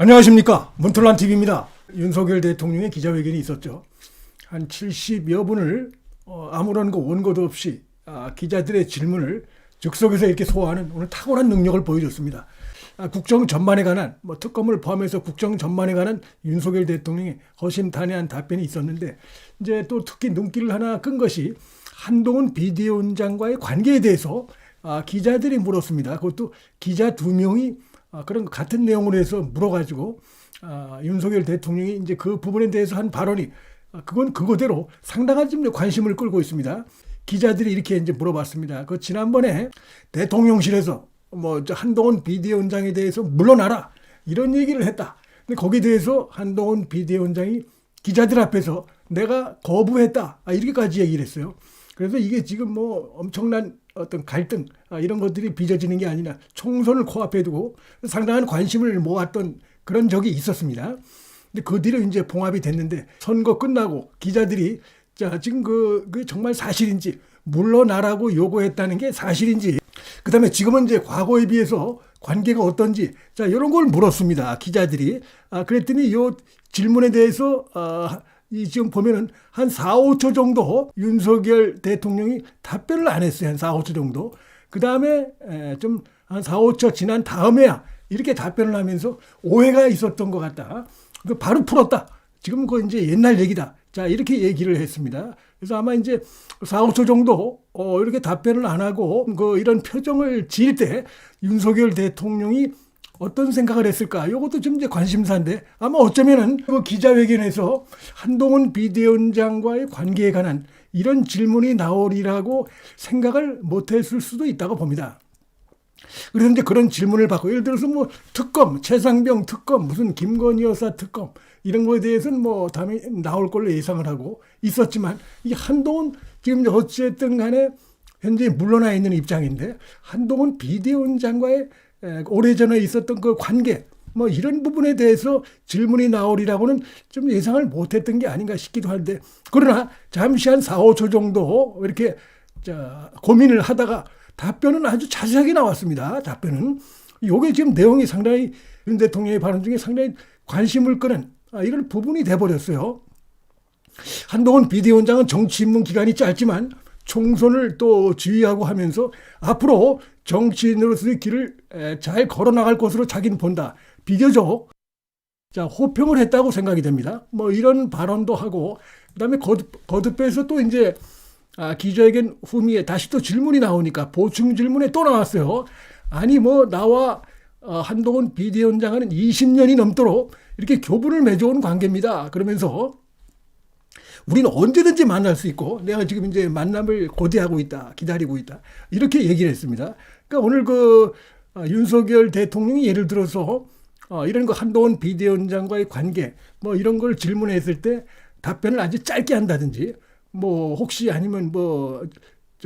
안녕하십니까. 문틀란TV입니다. 윤석열 대통령의 기자회견이 있었죠. 한 70여 분을 아무런 원고도 없이 기자들의 질문을 즉석에서 이렇게 소화하는 오늘 탁월한 능력을 보여줬습니다. 국정 전반에 관한 특검을 포함해서 국정 전반에 관한 윤석열 대통령의 허심탄회한 답변이 있었는데, 이제 또 특히 눈길을 하나 끈 것이 한동훈 비대위원장과의 관계에 대해서 기자들이 물었습니다. 그것도 기자 2명이 그런 같은 내용으로 해서 물어가지고 윤석열 대통령이 이제 그 부분에 대해서 한 발언이 그건 그거대로 상당한 좀 관심을 끌고 있습니다. 기자들이 이렇게 이제 물어봤습니다. 그 지난번에 대통령실에서 한동훈 비대위원장에 대해서 물러나라 이런 얘기를 했다. 근데 거기에 대해서 한동훈 비대위원장이 기자들 앞에서 내가 거부했다 이렇게까지 얘기를 했어요. 그래서 이게 지금 엄청난 어떤 갈등 이런 것들이 빚어지는 게 아니라 총선을 코앞에 두고 상당한 관심을 모았던 그런 적이 있었습니다. 근데 그 뒤로 이제 봉합이 됐는데, 선거 끝나고 기자들이 지금 그 정말 사실인지, 물러나라고 요구했다는 게 사실인지, 그다음에 지금은 이제 과거에 비해서 관계가 어떤지 이런 걸 물었습니다. 기자들이. 그랬더니 이 질문에 대해서 지금 보면은 한 4, 5초 정도 윤석열 대통령이 답변을 안 했어요. 한 4, 5초 정도. 그 다음에 좀 한 4, 5초 지난 다음에야 이렇게 답변을 하면서 오해가 있었던 것 같다. 바로 풀었다. 지금 그거 이제 옛날 얘기다. 이렇게 얘기를 했습니다. 그래서 아마 이제 4, 5초 정도 이렇게 답변을 안 하고 이런 표정을 지을 때 윤석열 대통령이 어떤 생각을 했을까? 이것도 좀 이제 관심사인데, 아마 어쩌면은 그 기자회견에서 한동훈 비대위원장과의 관계에 관한 이런 질문이 나오리라고 생각을 못했을 수도 있다고 봅니다. 그래서 이제 그런 질문을 받고, 예를 들어서 특검, 최상병 특검, 무슨 김건희 여사 특검 이런 거에 대해서는 다음에 나올 걸로 예상을 하고 있었지만, 이 한동훈 지금 어쨌든 간에 현재 물러나 있는 입장인데, 한동훈 비대위원장과의 오래전에 있었던 그 관계 이런 부분에 대해서 질문이 나오리라고는 좀 예상을 못했던 게 아닌가 싶기도 한데, 그러나 잠시 한 4, 5초 정도 이렇게 고민을 하다가 답변은 아주 자세하게 나왔습니다. 답변은 이게 지금 내용이 상당히 윤 대통령의 발언 중에 상당히 관심을 끄는 이런 부분이 돼버렸어요. 한동훈 비대위원장은 정치 입문 기간이 짧지만 총선을 또 지휘하고 하면서 앞으로 정치인으로서의 길을 잘 걸어나갈 것으로 자기는 본다. 비교적 호평을 했다고 생각이 됩니다. 이런 발언도 하고, 그다음에 거듭해서 또 이제 기자회견 후미에 다시 또 질문이 나오니까 보충 질문에 또 나왔어요. 아니 나와 한동훈 비대위원장은 20년이 넘도록 이렇게 교분을 맺어온 관계입니다. 그러면서 우리는 언제든지 만날 수 있고 내가 지금 이제 만남을 고대하고 있다, 기다리고 있다 이렇게 얘기를 했습니다. 그러니까 오늘 윤석열 대통령이 예를 들어서 이런 한동훈 비대위원장과의 관계 이런 걸 질문했을 때 답변을 아주 짧게 한다든지, 혹시 아니면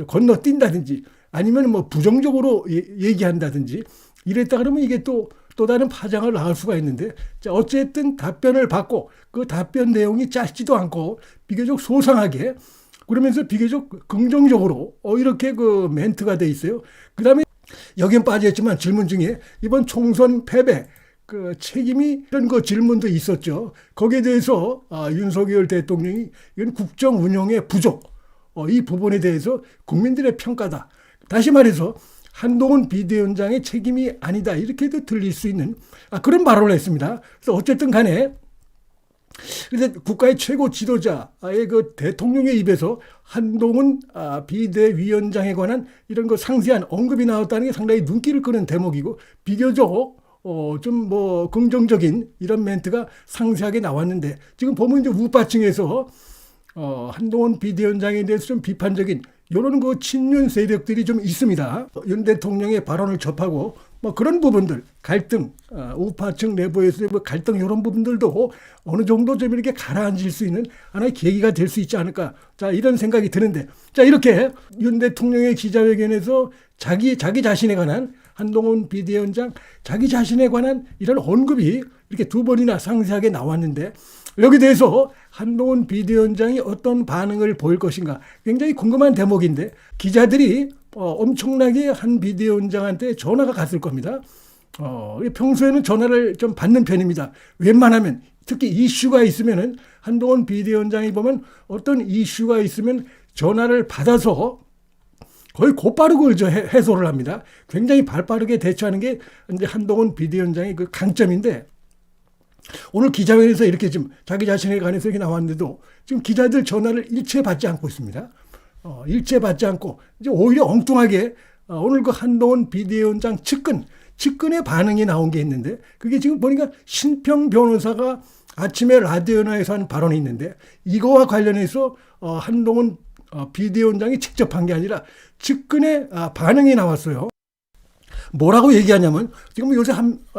건너뛴다든지, 아니면 부정적으로 얘기한다든지 이랬다 그러면 이게 또 다른 파장을 낳을 수가 있는데, 어쨌든 답변을 받고 그 답변 내용이 짧지도 않고 비교적 소상하게, 그러면서 비교적 긍정적으로 이렇게 그 멘트가 돼 있어요. 그다음에 여기엔 빠졌지만 질문 중에 이번 총선 패배 그 책임이 이런 질문도 있었죠. 거기에 대해서 윤석열 대통령이 이건 국정 운영의 부족, 이 부분에 대해서 국민들의 평가다. 다시 말해서 한동훈 비대위원장의 책임이 아니다 이렇게도 들릴 수 있는 그런 발언을 했습니다. 그래서 어쨌든 간에 국가의 최고 지도자의 그 대통령의 입에서 한동훈 비대위원장에 관한 이런 상세한 언급이 나왔다는 게 상당히 눈길을 끄는 대목이고, 비교적 좀 긍정적인 이런 멘트가 상세하게 나왔는데, 지금 보면 이제 우파층에서 한동훈 비대위원장에 대해서 좀 비판적인 이런 친윤 세력들이 좀 있습니다. 윤 대통령의 발언을 접하고 그런 부분들, 갈등, 우파층 내부에서의 갈등 이런 부분들도 어느 정도 좀 이렇게 가라앉을 수 있는 하나의 계기가 될 수 있지 않을까. 이런 생각이 드는데, 이렇게 윤 대통령의 기자회견에서 자기 자신에 관한, 한동훈 비대위원장 자기 자신에 관한 이런 언급이 이렇게 2번이나 상세하게 나왔는데, 여기에 대해서 한동훈 비대위원장이 어떤 반응을 보일 것인가 굉장히 궁금한 대목인데, 기자들이 엄청나게 한 비대위원장한테 전화가 갔을 겁니다. 평소에는 전화를 좀 받는 편입니다. 웬만하면 특히 이슈가 있으면은 한동훈 비대위원장이 보면 어떤 이슈가 있으면 전화를 받아서 거의 곧바로 그걸 해소를 합니다. 굉장히 발빠르게 대처하는 게 이제 한동훈 비대위원장의 그 강점인데, 오늘 기자회견에서 이렇게 지금 자기 자신에 관해서 이렇게 나왔는데도 지금 기자들 전화를 일체 받지 않고 있습니다. 일체 받지 않고 이제 오히려 엉뚱하게 오늘 그 한동훈 비대위원장 측근의 반응이 나온 게 있는데, 그게 지금 보니까 신평 변호사가 아침에 라디오나에서 한 발언이 있는데, 이거와 관련해서 한동훈 비대위원장이 직접 한 게 아니라 측근의 반응이 나왔어요. 뭐라고 얘기하냐면, 지금 요새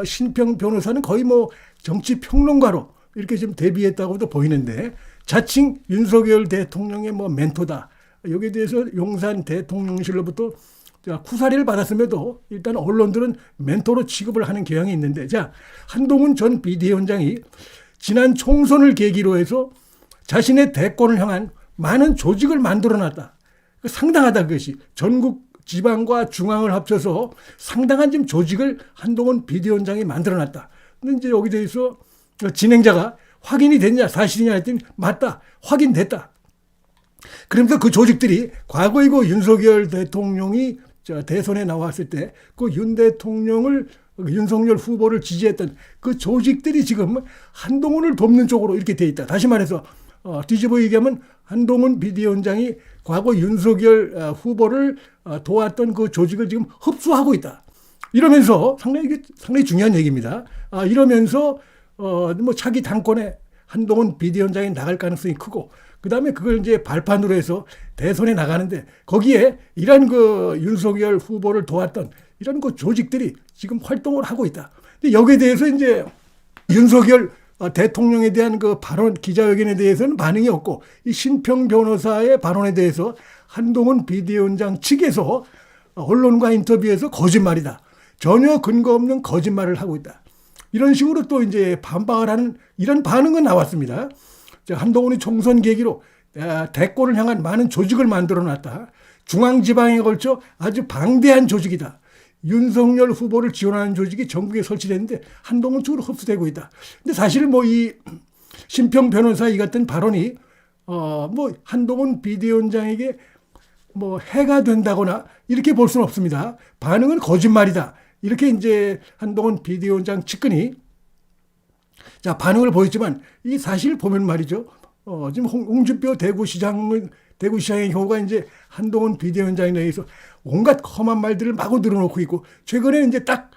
신평 변호사는 거의 뭐 정치 평론가로 이렇게 좀 데뷔했다고도 보이는데, 자칭 윤석열 대통령의 뭐 멘토다. 여기에 대해서 용산 대통령실로부터 쿠사리를 받았음에도 일단 언론들은 멘토로 취급을 하는 경향이 있는데, 자, 한동훈 전 비대위원장이 지난 총선을 계기로 해서 자신의 대권을 향한 많은 조직을 만들어놨다. 상당하다, 그것이. 전국 지방과 중앙을 합쳐서 상당한 지금 조직을 한동훈 비대위원장이 만들어놨다. 근데 이제 여기 대해서 진행자가 확인이 됐냐, 사실이냐 했더니 맞다, 확인됐다. 그러면서 그 조직들이 과거에 그 윤석열 대통령이 대선에 나왔을 때 그 윤 대통령을, 윤석열 후보를 지지했던 그 조직들이 지금 한동훈을 돕는 쪽으로 이렇게 돼 있다. 다시 말해서 뒤집어 얘기하면 한동훈 비대위원장이 과거 윤석열 후보를 도왔던 그 조직을 지금 흡수하고 있다. 이러면서 상당히 중요한 얘기입니다. 이러면서 뭐 차기 당권에 한동훈 비대위원장이 나갈 가능성이 크고, 그 다음에 그걸 이제 발판으로 해서 대선에 나가는데, 거기에 이런 그 윤석열 후보를 도왔던 이런 그 조직들이 지금 활동을 하고 있다. 근데 여기에 대해서 이제 윤석열 대통령에 대한 그 발언, 기자회견에 대해서는 반응이 없고, 이 신평 변호사의 발언에 대해서 한동훈 비대위원장 측에서 언론과 인터뷰에서 거짓말이다, 전혀 근거 없는 거짓말을 하고 있다, 이런 식으로 또 이제 반박을 하는 이런 반응은 나왔습니다. 한동훈이 총선 계기로 대권을 향한 많은 조직을 만들어놨다. 중앙지방에 걸쳐 아주 방대한 조직이다. 윤석열 후보를 지원하는 조직이 전국에 설치됐는데 한동훈 쪽으로 흡수되고 있다. 근데 사실 뭐 이 신평 변호사 이 같은 발언이 뭐 한동훈 비대위원장에게 뭐 해가 된다거나 이렇게 볼 수는 없습니다. 반응은 거짓말이다, 이렇게 이제 한동훈 비대위원장 측근이 반응을 보였지만, 이 사실 보면 말이죠. 지금 홍준표 대구시장의 경우가 이제 한동훈 비대위원장에 의해서 온갖 험한 말들을 마구 늘어놓고 있고, 최근에는 이제 딱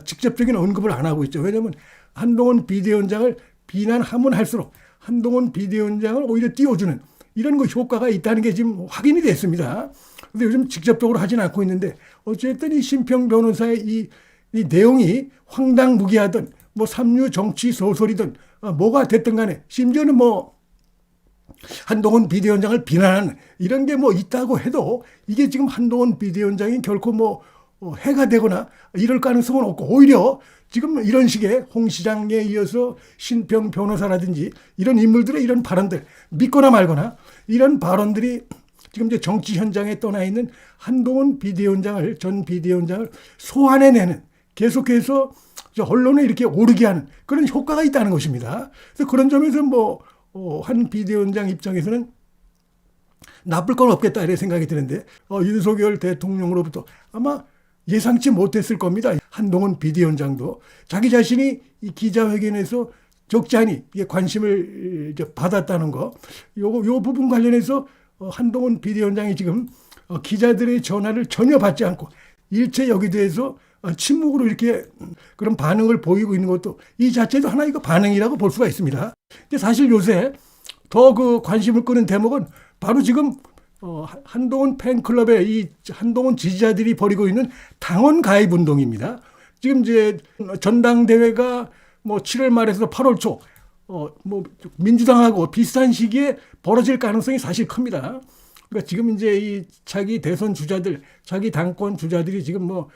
직접적인 언급을 안 하고 있죠. 왜냐하면 한동훈 비대위원장을 비난하면 할수록 한동훈 비대위원장을 오히려 띄워주는 이런 그 효과가 있다는 게 지금 확인이 됐습니다. 근데 요즘 직접적으로 하진 않고 있는데, 어쨌든 이 신평 변호사의 이 내용이 황당무계하던 뭐 삼류 정치 소설이든 뭐가 됐든 간에, 심지어는 뭐 한동훈 비대위원장을 비난하는 이런 게 뭐 있다고 해도, 이게 지금 한동훈 비대위원장이 결코 뭐 해가 되거나 이럴 가능성은 없고, 오히려 지금 이런 식의 홍 시장에 이어서 신평 변호사라든지 이런 인물들의 이런 발언들, 믿거나 말거나 이런 발언들이 지금 이제 정치 현장에 떠나 있는 한동훈 전 비대위원장을 소환해내는, 계속해서 언론에 이렇게 오르게 하는 그런 효과가 있다는 것입니다. 그래서 그런 점에서 뭐 한 비대위원장 입장에서는 나쁠 건 없겠다, 이런 생각이 드는데, 윤석열 대통령으로부터 아마 예상치 못했을 겁니다. 한동훈 비대위원장도 자기 자신이 이 기자회견에서 적잖이 관심을 받았다는 거, 요 부분 관련해서 한동훈 비대위원장이 지금 기자들의 전화를 전혀 받지 않고 일체 여기 대해서 침묵으로 이렇게 그런 반응을 보이고 있는 것도, 이 자체도 하나 이거 반응이라고 볼 수가 있습니다. 근데 사실 요새 더 그 관심을 끄는 대목은 바로 지금 한동훈 팬클럽의 이 한동훈 지지자들이 벌이고 있는 당원 가입 운동입니다. 지금 이제 전당대회가 뭐 7월 말에서 8월 초 뭐 민주당하고 비슷한 시기에 벌어질 가능성이 사실 큽니다. 그러니까 지금 이제 이 차기 대선 주자들, 차기 당권 주자들이 지금 뭐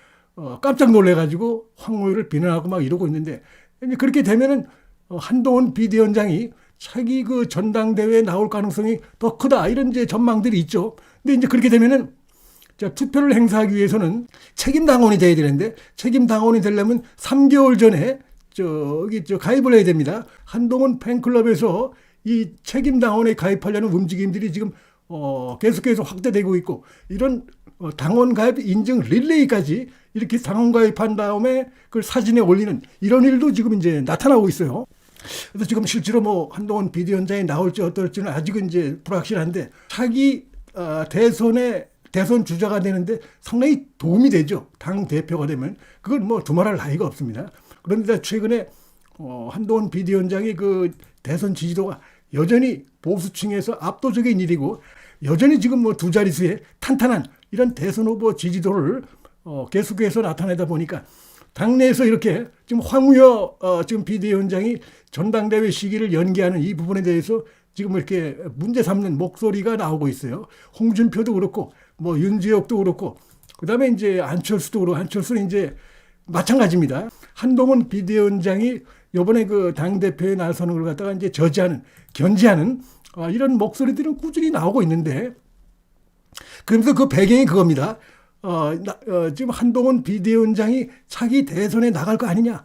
깜짝 놀래가지고 황우여를 비난하고 막 이러고 있는데, 그렇게 되면은 한동훈 비대위원장이 차기 그 전당대회에 나올 가능성이 더 크다, 이런 이제 전망들이 있죠. 근데 이제 그렇게 되면은 자, 투표를 행사하기 위해서는 책임 당원이 돼야 되는데 책임 당원이 되려면 3개월 전에 가입을 해야 됩니다. 한동훈 팬클럽에서 이 책임 당원에 가입하려는 움직임들이 지금 계속해서 확대되고 있고 이런 당원 가입 인증 릴레이까지 이렇게 당원 가입한 다음에 그걸 사진에 올리는 이런 일도 지금 이제 나타나고 있어요. 그래서 지금 실제로 뭐 한동훈 비대위원장이 나올지 어떨지는 아직은 이제 불확실한데 차기 대선 주자가 되는데 상당히 도움이 되죠. 당 대표가 되면 그건 뭐 두말할 나위가 없습니다. 그런데 최근에 한동훈 비대위원장이 그 대선 지지도가 여전히 보수층에서 압도적인 일이고 여전히 지금 뭐 두 자릿수에 탄탄한 이런 대선 후보 지지도를 계속해서 나타내다 보니까 당내에서 이렇게 지금 황우여 지금 비대위원장이 전당대회 시기를 연기하는 이 부분에 대해서 지금 이렇게 문제 삼는 목소리가 나오고 있어요. 홍준표도 그렇고 뭐 윤지혁도 그렇고 그다음에 이제 안철수도 그렇고 안철수는 이제 마찬가지입니다. 한동훈 비대위원장이 이번에 그 당대표에 나서는 걸 갖다가 이제 견제하는 이런 목소리들은 꾸준히 나오고 있는데 그러면서 그 배경이 그겁니다. 지금 한동훈 비대위원장이 차기 대선에 나갈 거 아니냐.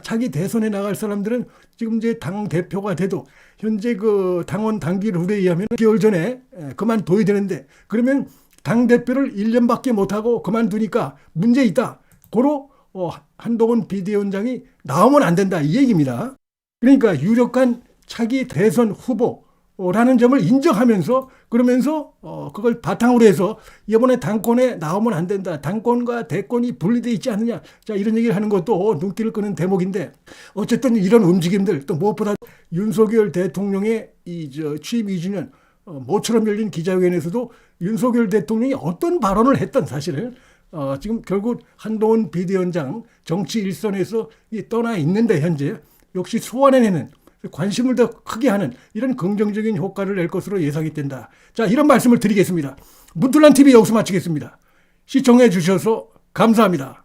차기 대선에 나갈 사람들은 지금 이제 당 대표가 돼도 현재 그 당원 당기 룰에 의하면 6개월 전에 그만둬야 되는데 그러면 당 대표를 1년밖에 못하고 그만두니까 문제 있다. 고로 한동훈 비대위원장이 나오면 안 된다 이 얘기입니다. 그러니까 유력한 차기 대선 후보라는 점을 인정하면서 그러면서 그걸 바탕으로 해서 이번에 당권에 나오면 안 된다. 당권과 대권이 분리되어 있지 않느냐. 자 이런 얘기를 하는 것도 눈길을 끄는 대목인데 어쨌든 이런 움직임들 또 무엇보다 윤석열 대통령의 취임 2주년 모처럼 열린 기자회견에서도 윤석열 대통령이 어떤 발언을 했던 사실을 지금 결국 한동훈 비대위원장 정치 일선에서 떠나 있는데 현재 역시 소환해내는 관심을 더 크게 하는 이런 긍정적인 효과를 낼 것으로 예상이 된다. 자, 이런 말씀을 드리겠습니다. 문틀란 TV 여기서 마치겠습니다. 시청해 주셔서 감사합니다.